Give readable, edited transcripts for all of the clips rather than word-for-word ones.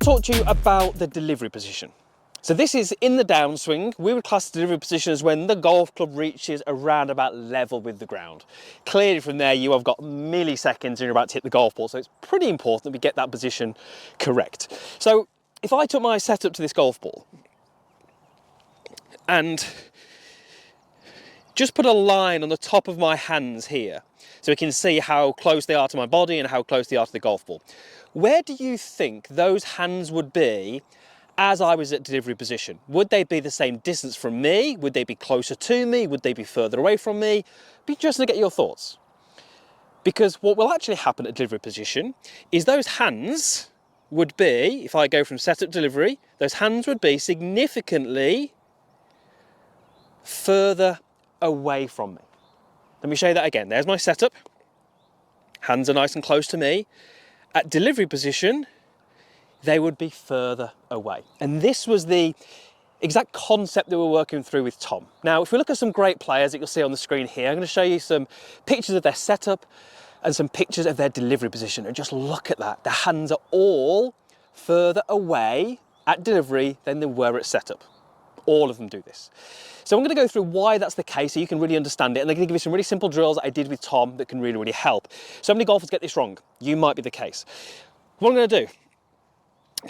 talk to you about the delivery position. So this is in the downswing. We would class the delivery position as when the golf club reaches around about level with the ground. Clearly from there you have got milliseconds and you're about to hit the golf ball, so it's pretty important that we get that position correct. So if I took my setup to this golf ball and just put a line on the top of my hands here, so we can see how close they are to my body and how close they are to the golf ball, where do you think those hands would be as I was at delivery position? Would they be the same distance from me? Would they be closer to me? Would they be further away from me? Be interested to get your thoughts. Because what will actually happen at delivery position is those hands would be, if I go from setup delivery, those hands would be significantly further away from me. Let me show you that again. There's my setup. Hands are nice and close to me. At delivery position, they would be further away. And this was the exact concept that we're working through with Tom. Now, if we look at some great players that you'll see on the screen here, I'm going to show you some pictures of their setup and some pictures of their delivery position. And just look at that. The hands are all further away at delivery than they were at setup. All of them do this. So I'm going to go through why that's the case so you can really understand it. And I'm going to give you some really simple drills that I did with Tom that can really, really help. So many golfers get this wrong. You might be the case. What I'm going to do,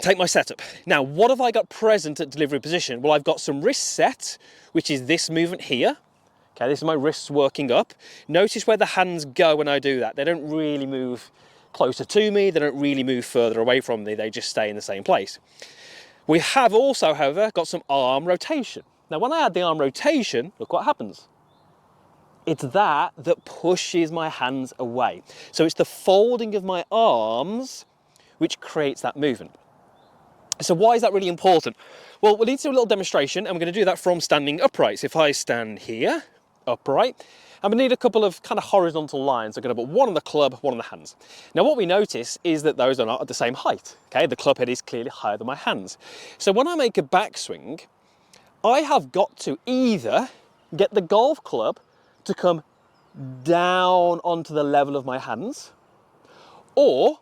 take my setup. Now, what have I got present at delivery position? Well, I've got some wrist set, which is this movement here. Okay, this is my wrists working up. Notice where the hands go when I do that. They don't really move closer to me. They don't really move further away from me. They just stay in the same place. We have also, however, got some arm rotation. Now, when I add the arm rotation, look what happens. It's that pushes my hands away. So it's the folding of my arms which creates that movement. So why is that really important? Well, we need to do a little demonstration, and we're going to do that from standing upright. So if I stand here, upright, and we need a couple of kind of horizontal lines. I'm going to put one on the club, one on the hands. Now what we notice is that those are not at the same height. Okay, the club head is clearly higher than my hands. So when I make a backswing, I have got to either get the golf club to come down onto the level of my hands, or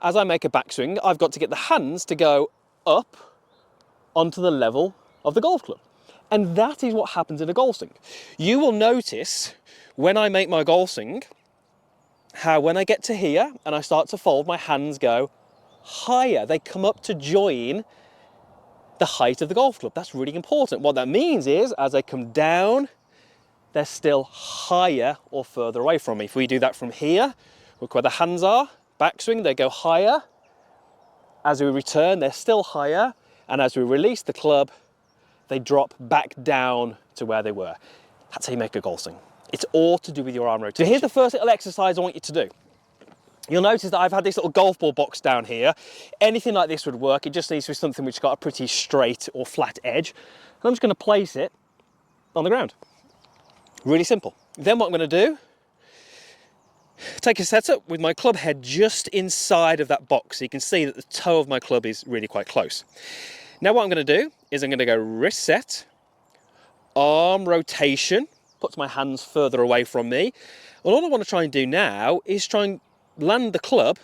as I make a backswing, I've got to get the hands to go up onto the level of the golf club. And that is what happens in a golf swing. You will notice when I make my golf swing, how when I get to here and I start to fold, my hands go higher. They come up to join the height of the golf club. That's really important. What that means is, as I come down, they're still higher or further away from me. If we do that from here, look where the hands are, backswing, they go higher. As we return, they're still higher. And as we release the club, they drop back down to where they were. That's how you make a golf swing. It's all to do with your arm rotation. So here's the first little exercise I want you to do. You'll notice that I've had this little golf ball box down here. Anything like this would work. It just needs to be something which has got a pretty straight or flat edge. And I'm just going to place it on the ground. Really simple. Then what I'm going to do, take a setup with my club head just inside of that box. So you can see that the toe of my club is really quite close. Now what I'm going to do is I'm going to go wrist set, arm rotation, puts my hands further away from me. And all I want to try and do now is try and land the club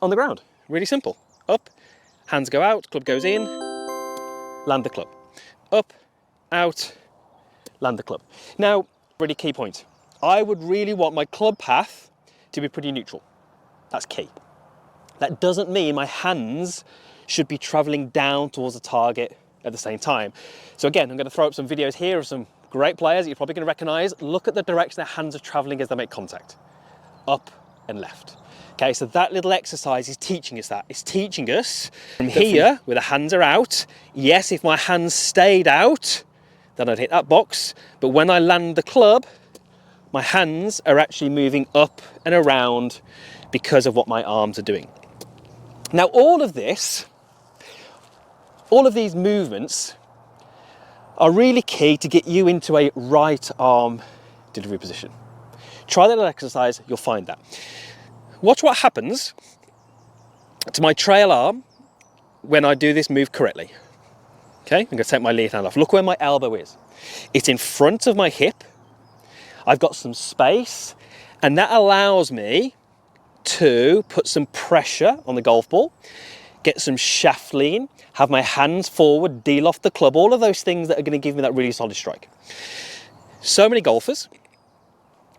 on the ground. Really simple. Up, hands go out, club goes in, land the club. Up, out, land the club. Now, really key point. I would really want my club path to be pretty neutral. That's key. That doesn't mean my hands should be traveling down towards the target at the same time. So again, I'm going to throw up some videos here of some great players that you're probably going to recognize. Look at the direction their hands are traveling as they make contact. Up and left. Okay, so that little exercise is teaching us that. It's teaching us from here, where the hands are out. Yes, if my hands stayed out, then I'd hit that box. But when I land the club, my hands are actually moving up and around because of what my arms are doing. Now, all of these movements are really key to get you into a right arm delivery position. Try that little exercise, you'll find that. Watch what happens to my trail arm when I do this move correctly. Okay, I'm going to take my lead hand off. Look where my elbow is. It's in front of my hip. I've got some space, and that allows me to put some pressure on the golf ball, get some shaft lean, have my hands forward, deal off the club, all of those things that are going to give me that really solid strike. So many golfers,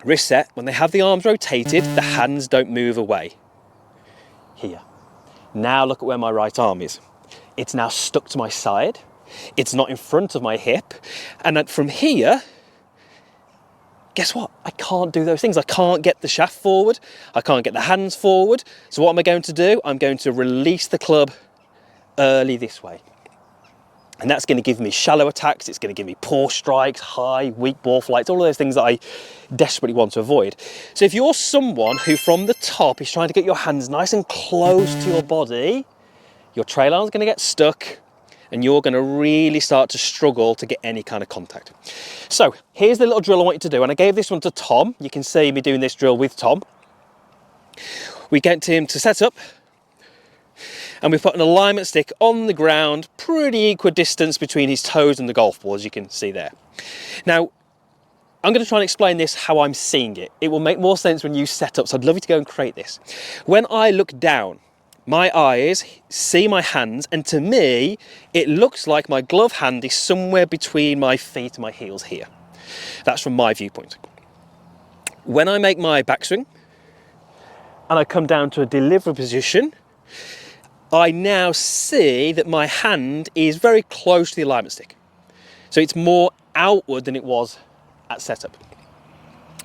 wrist set, when they have the arms rotated, the hands don't move away. Here. Now look at where my right arm is. It's now stuck to my side. It's not in front of my hip. And then from here, guess what? I can't do those things. I can't get the shaft forward. I can't get the hands forward. So what am I going to do? I'm going to release the club early this way. And that's going to give me shallow attacks. It's going to give me poor strikes, high, weak ball flights, all of those things that I desperately want to avoid. So if you're someone who from the top is trying to get your hands nice and close to your body, your trail arm's going to get stuck and you're going to really start to struggle to get any kind of contact. So here's the little drill I want you to do. And I gave this one to Tom. You can see me doing this drill with Tom. We get him to set up, and we put an alignment stick on the ground, pretty equidistant between his toes and the golf ball, as you can see there. Now, I'm going to try and explain this how I'm seeing it. It will make more sense when you set up, so I'd love you to go and create this. When I look down, my eyes see my hands, and to me, it looks like my glove hand is somewhere between my feet and my heels here. That's from my viewpoint. When I make my backswing, and I come down to a delivery position, I now see that my hand is very close to the alignment stick. So it's more outward than it was at setup.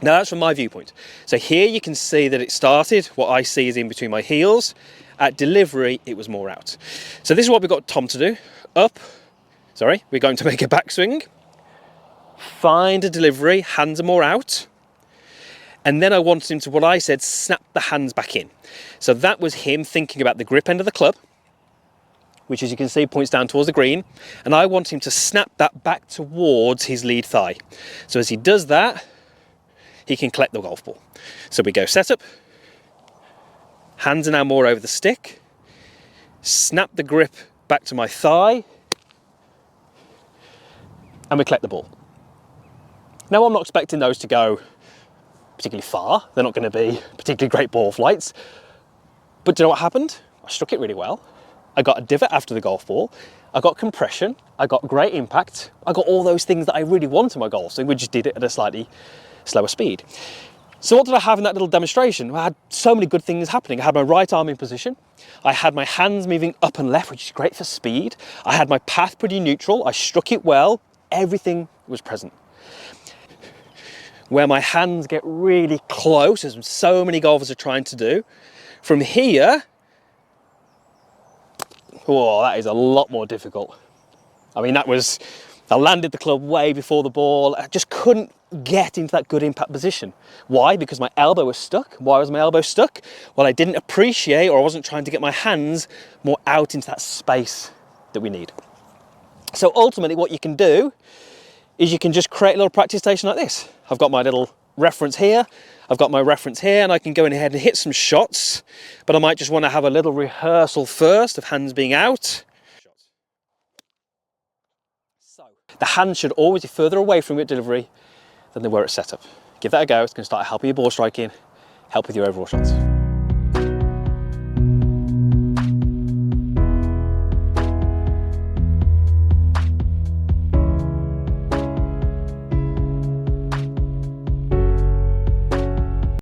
Now that's from my viewpoint. So here you can see that it started, what I see is in between my heels. At delivery, it was more out. So this is what we've got Tom to do. We're going to make a backswing, find a delivery, hands are more out. And then I wanted him to, what I said, snap the hands back in. So that was him thinking about the grip end of the club, which as you can see points down towards the green. And I want him to snap that back towards his lead thigh. So as he does that, he can collect the golf ball. So we go set up, hands are now more over the stick, snap the grip back to my thigh, and we collect the ball. Now I'm not expecting those to go particularly far. They're not going to be particularly great ball flights. But do you know what happened? I struck it really well. I got a divot after the golf ball. I got compression. I got great impact. I got all those things that I really want in my golf swing. We just did it at a slightly slower speed. So what did I have in that little demonstration? I had so many good things happening. I had my right arm in position. I had my hands moving up and left, which is great for speed. I had my path pretty neutral. I struck it well. Everything was present. Where my hands get really close, as so many golfers are trying to do. From here, oh, that is a lot more difficult. I mean, I landed the club way before the ball. I just couldn't get into that good impact position. Why? Because my elbow was stuck. Why was my elbow stuck? Well, I didn't appreciate, or I wasn't trying to get my hands more out into that space that we need. So ultimately what you can do is you can just create a little practice station like this. I've got my little reference here, I've got my reference here, and I can go in ahead and hit some shots, but I might just want to have a little rehearsal first of hands being out. So the hands should always be further away from your delivery than they were at setup. Give that a go. It's going to start helping your ball striking, help with your overall shots.